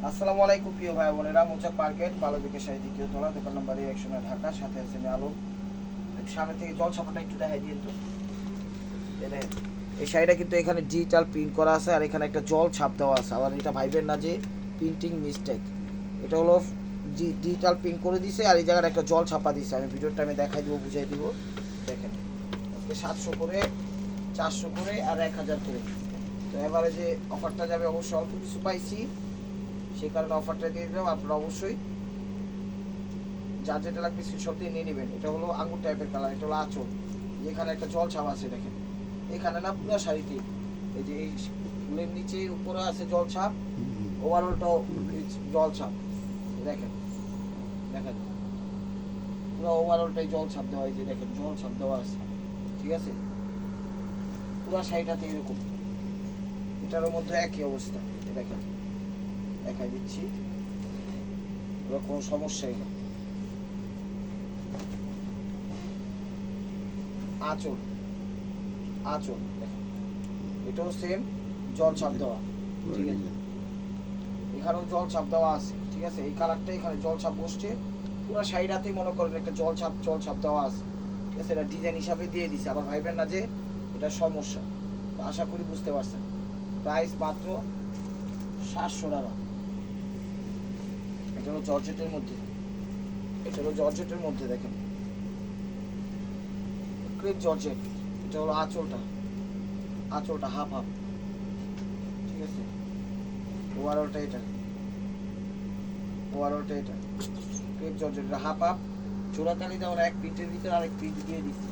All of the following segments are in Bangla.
আসসালামু আলাইকুম প্রিয় ভাই বোনেরা, মোচাক মার্কেট বালবিকের শাড়ি দ্বিতীয় তলা, দোকান নম্বর 109 ঢাকা। সাথে আছে আলো। সামনে থেকে জল ছাপাটা একটু দেখাই দিন তো। এই শাড়িটা কিন্তু এখানে ডিজিটাল প্রিন্ট করা আছে, আর এখানে একটা জল ছাপ দেওয়া আছে। আবার এটা ভাইবেন না যে প্রিন্টিং মিস্টেক, এটা হলো ডিজিটাল প্রিন্ট করে দিছে, আর এই জায়গায় একটা জল ছাপা দিছে। আমি ভিডিওটা দেখাই দিব, বুঝাই দিব। দেখেন আজকে 700 করে, 400 করে আর 1000 করে। তো এবারে যে অফারটা যাবে অবশ্যই অল্প কিছু পাইছি, সেই কারণে অফারটা দিয়ে দিলাম। আপনারা অবশ্যই যার যেটা লাগবে স্ক্রিনশট দিয়ে নিয়ে নেবেন। এটা হলো আঙ্গুর টাইপের কালার, এটা হলো আঁচল। যেখানে একটা জল ছাপ আছে দেখেন, এখানে না পুরো শাড়িতে, এই যে এই ফুলের নিচে উপরে আছে জল ছাপ, ওভারঅলটাও জল ছাপ। দেখেন দেখেন পুরো ওভারঅলটাই জল ছাপ দেওয়া, এই যে দেখেন জল ছাপ দেওয়া আছে, ঠিক আছে। পুরো শাড়িটাতে এরকম, এটার মধ্যে একই অবস্থা। দেখেন দেখাই দিচ্ছি, কোনো সমস্যাই নেই। আঁচল আঁচল দেখেন, এটাও সেম জল ছাপ দেওয়া, ঠিক আছে। এখানেও জল ছাপ দেওয়া আছে, ঠিক আছে। এই কালারটা এখানে জল ছাপ বসছে, পুরো শাড়িটাতেই মনে করেন একটা জল ছাপ দেওয়া আছে, ঠিক আছে। এটা ডিজাইন হিসাবে দিয়ে দিছে, আবার ভাইবেন না যে এটা সমস্যা। তো আশা করি বুঝতে পারছেন। প্রাইস মাত্র 700 টাকা। এটা হলো জর্জেটের মধ্যে, এটা হলো জর্জেটের মধ্যে দেখেন, ক্রেপ জর্জেট। এটা হলো আঁচলটা হাফ হাফ, ঠিক আছে। ওভারঅলটা এটা ক্রেপ জর্জেট, এটা হাফ হাফ। জোড়াতালি দেওয়ার এক প্রিন্টের ভিতরে আরেক প্রিন্ট দিয়ে দিচ্ছি।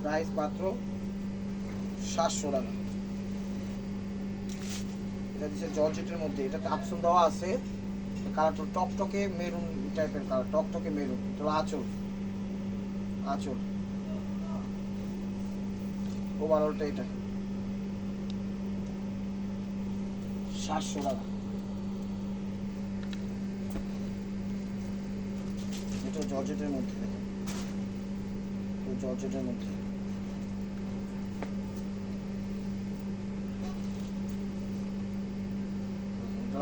প্রাইস মাত্র 700 টাকা। এটা দিচ্ছে জর্জেটের মধ্যে, এটাতে আপসন দেওয়া আছে। কালারটা টকটকে মেরুন টাইপের কালার, টকটকে মেরুন। এটা হলো আঁচল ওভারঅলটা এটা 700 টাকা। এটা জর্জেটের মধ্যে দেখেন, জর্জেটের মধ্যে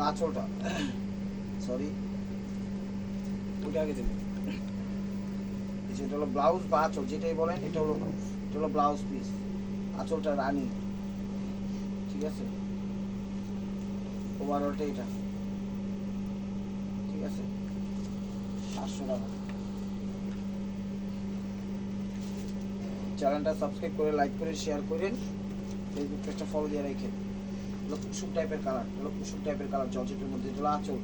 আঁচলটা, সরি ওইটা আগে দেবেন। এটা হলো ব্লাউজ বা আঁচল যেটাই বলেন, এটা হলো ব্লাউজ পিস। আঁচলটা রানী, ঠিক আছে। ওভারঅলটা এটা, ঠিক আছে। 700 টাকা। চ্যানেলটা সাবস্ক্রাইব করে, লাইক করে, শেয়ার করেন। ফেসবুক পেজটা ফলো দিয়ে রাখেন। হলো কুসুম টাইপের কালার, জর্জেটের মধ্যে। এটা হলো আঁচল,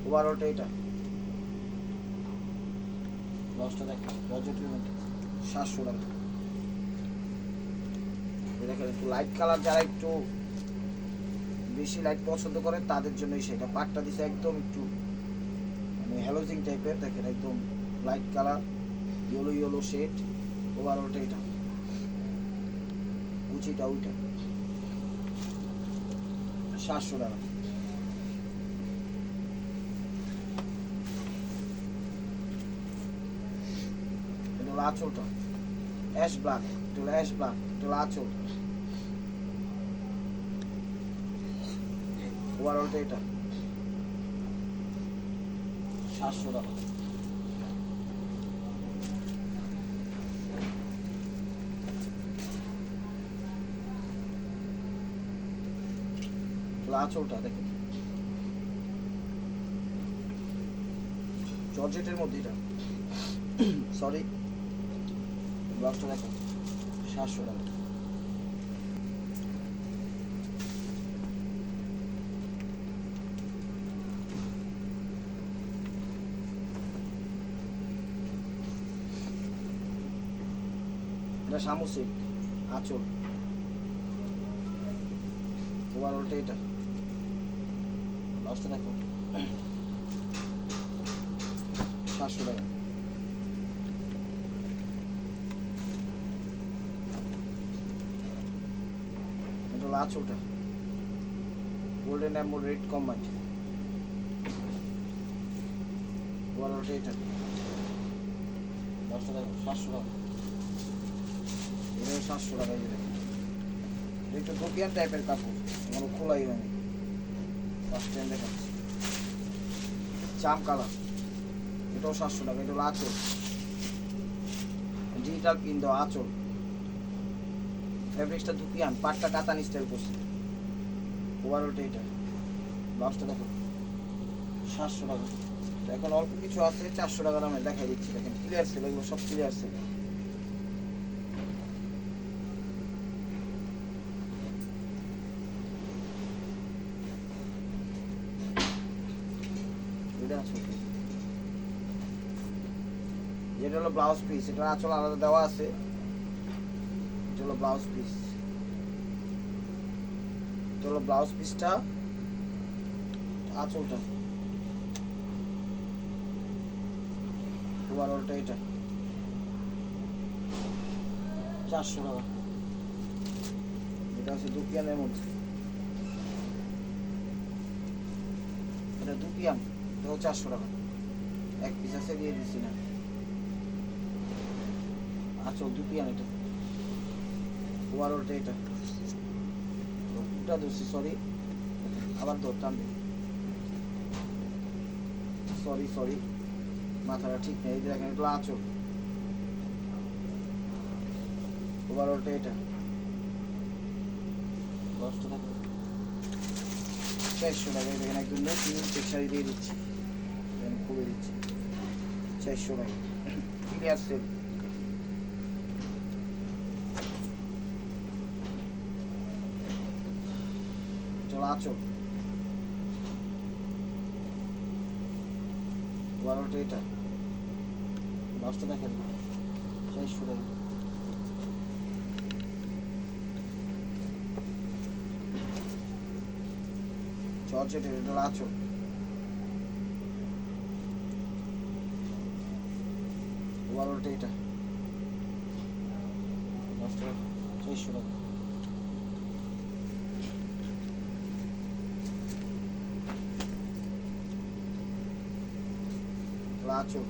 ওভারঅলটা এটা। ব্লাউজটা দেখেন জর্জেটের মধ্যে 700 টাকা। দেখেন একটু লাইট কালার, যারা একটু বেশি লাইট পছন্দ করেন তাদের জন্যই সেটা। পাটটা দিছে একদম একটু মানে হ্যালোজিং টাইপের, দেখেন একদম লাইট কালার, ইয়েলো শেড। ওভারঅলটা এটা, কুচিটা ওইটা 700 টাকা। এটা হলো আঁচলটা অ্যাশ ব্ল্যাক, এটা হলো আঁচল। ওভারঅলটা এটা 700 টাকা। আঁচলটা দেখেন জর্জেটের মধ্যে, এটা সরি ব্লাউজটা দেখেন 700 টাকা। এটা সামুসিক আঁচল, ওভারঅলটা এটা। ব্লাউজটা দেখো 700 টাকা। এটা হলো আঁচলটা, গোল্ডেন এমবোর্ড রেড কম্বাইন্ড। ওভারঅলটা এটা। ব্লাউজটা দেখো 700 টাকা। এটা 700 টাকা। একটু দোপিয়ান টাইপের কাপড়, এগুলো খোলাই হয়নি, ফার্স্ট টাইম দেখাচ্ছি। জাম কালার, এটাও 700 টাকা। এটা হলো আঁচল, ডিজিটাল পিন দেওয়া আঁচল, ফেব্রিক্সটা দোপিয়ান, পাটটা কাতান স্টাইল করছে। ওভারঅলটা এটা, ব্লাউজটা দেখো 700 টাকা। তো এখন অল্প কিছু আছে 400 টাকা দামে দেখাই দিচ্ছি। দেখেন ক্লিয়ার সেল, এগুলো সব ক্লিয়ার সেল। যেটা হলো ব্লাউজ পিস, এটা আঁচল আলাদা দেওয়া আছে। এটা হলো ব্লাউজ পিস, এটা হলো ব্লাউজ পিসটা, আঁচলটা ওভারঅলটা এটা 400 টাকা। এটা আছে দুপিয়ানের মধ্যে, এটা দুপিয়ান, এটাও 400 টাকা। এক পিস আছে, দিয়ে দিচ্ছি না। আঁচল দুপিয়ান, এটা ওভারঅলটা এটা, ওটা ধরছি, সরি আবার ধরতাম, সরি মাথাটা ঠিক নেই। এই যে দেখেন এগুলো আঁচল, ওভারঅলটা এটা 400 টাকা। এই দেখেন একদম নতুন চেক শাড়ি দিয়ে দিচ্ছি, খুলে দিচ্ছি 400 টাকা। Clear sell. চলো আঁচল, ওভারঅলটা এটা, ব্লাউজটা দেখেন 400 টাকা। জর্জেটের, এটা আঁচল, ওভারঅলটা এটা, ব্লাউজটা 400 টাকা। আঁচল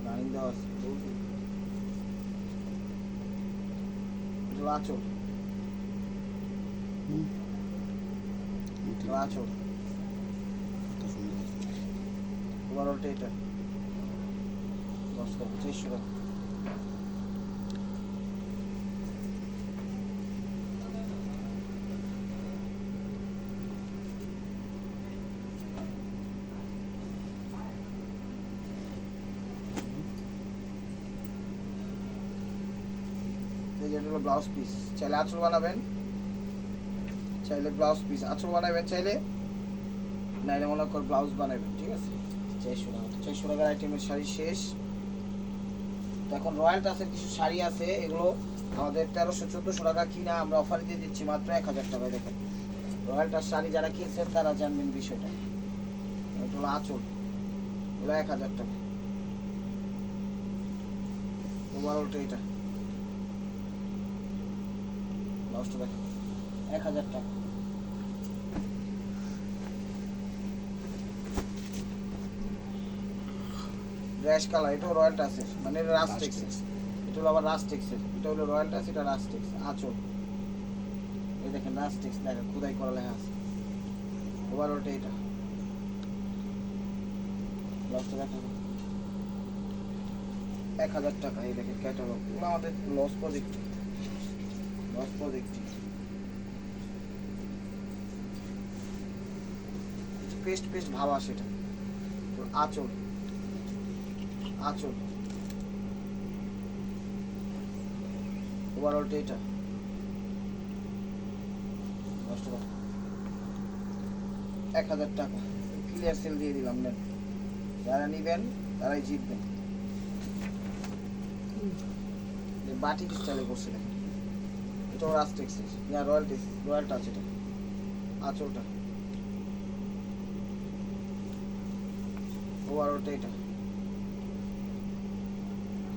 লাইন দেওয়া আছে, আঁচল আঁচল, ওভারঅলটা এটা 10 টাকা, 400 টাকা। যেটা হলো ব্লাউজ পিস, চাইলে আঁচল বানাবেন, চাইলে ব্লাউজ পিস আঁচল বানাবেন, চাইলে নাইলে মনে কর ব্লাউজ বানাবেন, ঠিক আছে। 400 টাকা। 400 টাকার আইটেমের শাড়ি শেষ। তো এখন রয়্যাল টাচের কিছু শাড়ি আছে, এগুলো আমাদের 1300-1400 টাকা কিনা, আমরা অফার দিয়ে দিচ্ছি মাত্র 1000 টাকায়। দেখেন রয়্যাল টাচ শাড়ি যারা কিনছেন তারা জানবেন বিষয়টা। এটা হলো আঁচল, এগুলো 1000 টাকা। ওভারঅলটা এটা, ব্লাউজটা দেখেন 1000 টাকা। র্যাশ কালার, এটাও রয়্যাল টাচের, মানে রাস্টেক্সের। এটা হলো আবার রাস্টেক্সের, এটা হলো রয়্যাল টাচ, এটা রাস্টেক্স। আঁচল এই দেখেন রাস্টেক্স, দেখেন খোদাই করা লেখা আছে। ওভারঅলটা এটা, ব্লাউজটা দেখেন 1000 টাকা। এই দেখেন ক্যাটালগ, এগুলো আমাদের লস প্রজেক্ট, পেস্ট ভাব আসে এটা। আঁচল ওভারঅলটা এটা 1000 টাকা। ক্লিয়ার সেল দিয়ে দিলাম, নেন যারা নিবেন তারাই জিতবেন। বাটিক স্টাইলে করছে দেখেন, এটাও রাস্টেক্সের, না রয়্যাল টাচ। এটা আঁচলটা, ওভারঅলটা এটা,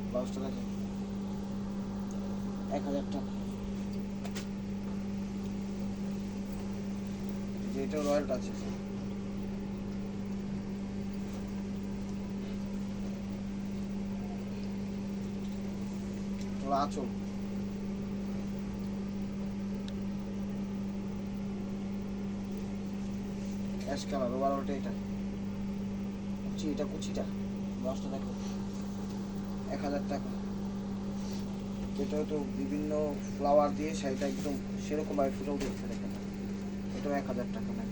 ব্লাউজটা দেখেন 1000 টাকা। যেটাও রয়্যাল টাচ আছে। আঁচল অ্যাশ কালার ওভারঅলটা এটা এটা কুচিটা ব্লাউজটা দেখো 1000 টাকা। যেটা তো বিভিন্ন ফ্লাওয়ার দিয়ে শাড়িটা একদম সেরকমভাবে ফুটে উঠেছে দেখেন, এটাও 1000 টাকা ম্যাম।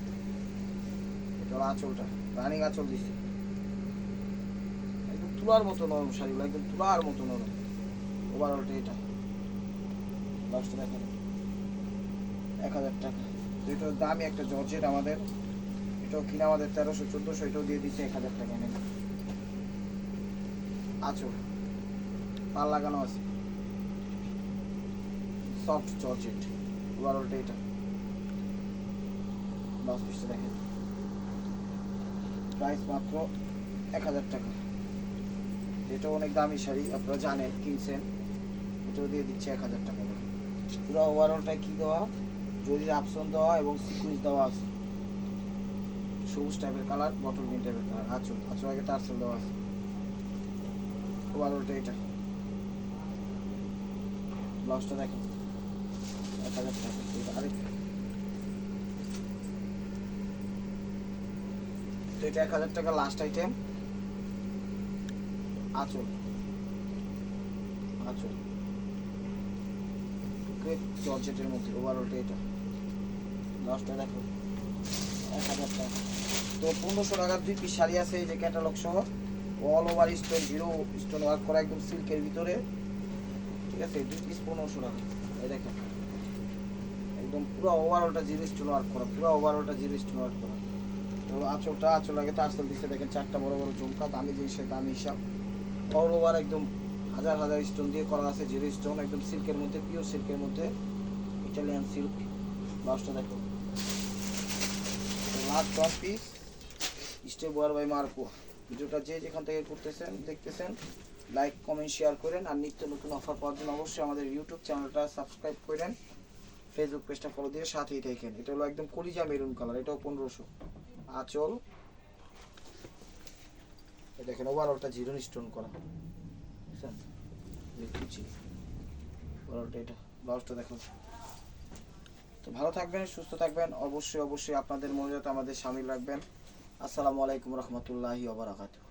এটা হলো আঁচলটা, রানিং আঁচল দিচ্ছে, একদম তুলার মতো নরম শাড়িগুলো, একদম তুলার মতো নরম। ওভারঅলটা এটা ব্লাউজটা দেখেন 1000 টাকা। তো এটার দামি একটা জর্জেট আমাদের, এটাও কিনা আমাদের 1300-1400, এটাও দিয়ে দিচ্ছে 1000 টাকা নেন। আঁচল পাল লাগানো আছে, সফট জর্জেট ওভারঅলটা এটা। ব্লাউজ পিসটা দেখেন, প্রাইস মাত্র 1000 টাকা। এটা অনেক দামি শাড়ি, আপনারা জানেন, কিনছেন, এটাও দিয়ে দিচ্ছে 1000 টাকা। পুরো ওভারঅলটায় কি দেওয়া, জরির আপসন দেওয়া এবং সিকুয়েন্স দেওয়া আছে, সবুজ টাইপের কালার, বটল গ্রিন টাইপের কালার। আঁচল আগে টার্সেল দেওয়া আছে। ওভারঅলটা এটা, ব্লাউজটা দেখেন 1000 টাকা। এটা আরেক, তো এটা 1000 টাকা লাস্ট আইটেম। আঁচল ক্রেপ জর্জেটের মধ্যে ওভারঅলটা এটা, ব্লাউজটা দেখো 1000 টাকা। তো 1500 টাকার 2 পিস শাড়ি আছে, এই যে ক্যাটালগ সহ, all over stone, zero stone work করা, একদম সিল্কের ভিতরে, ঠিক আছে। 2 পিস 1500 টাকা। এই দেখেন একদম পুরো ওভারঅলটা জিরো স্টোন ওয়ার্ক করা, পুরো ওভারঅলটা জিরো স্টোন ওয়ার্ক করা। তো আঁচল আগে টার্সেল দিচ্ছে দেখেন, 4টা বড় বড় ঝুমকা, দামি জিনিসের দামি হিসাব। অল ওভার একদম হাজার হাজার স্টোন দিয়ে করা আছে, জিরো স্টোন, একদম সিল্কের মধ্যে, পিওর সিল্কের মধ্যে, ইটালিয়ান সিল্ক। ব্লাউজটা দেখো, লাস্ট 1 পিস স্টে বোয়ার বাই মার্কো। ভিডিওটা যে যেখান থেকে করতেছেন দেখতেছেন, লাইক কমেন্ট শেয়ার করেন। আর নিত্য নতুন অফার পাওয়ার জন্য অবশ্যই আমাদের ইউটিউব চ্যানেলটা সাবস্ক্রাইব করেন, ফেসবুক পেজটা ফলো দিয়ে সাথেই থাকেন। এটা হলো একদম কলিজা মেরুন কালার, এটাও 1500। আঁচল দেখেন, ওভারঅলটা জিরো স্টোন করা, বুঝছেন, ওভারঅলটা এটা। ব্লাউজটা দেখো। তো ভালো থাকবেন, সুস্থ থাকবেন, অবশ্যই আপনাদের মনে যাতে আমাদের শামিল রাখবেন। আসসালামু আলাইকুম রহমতুল্লাহি ওয়া বারাকাতুহু।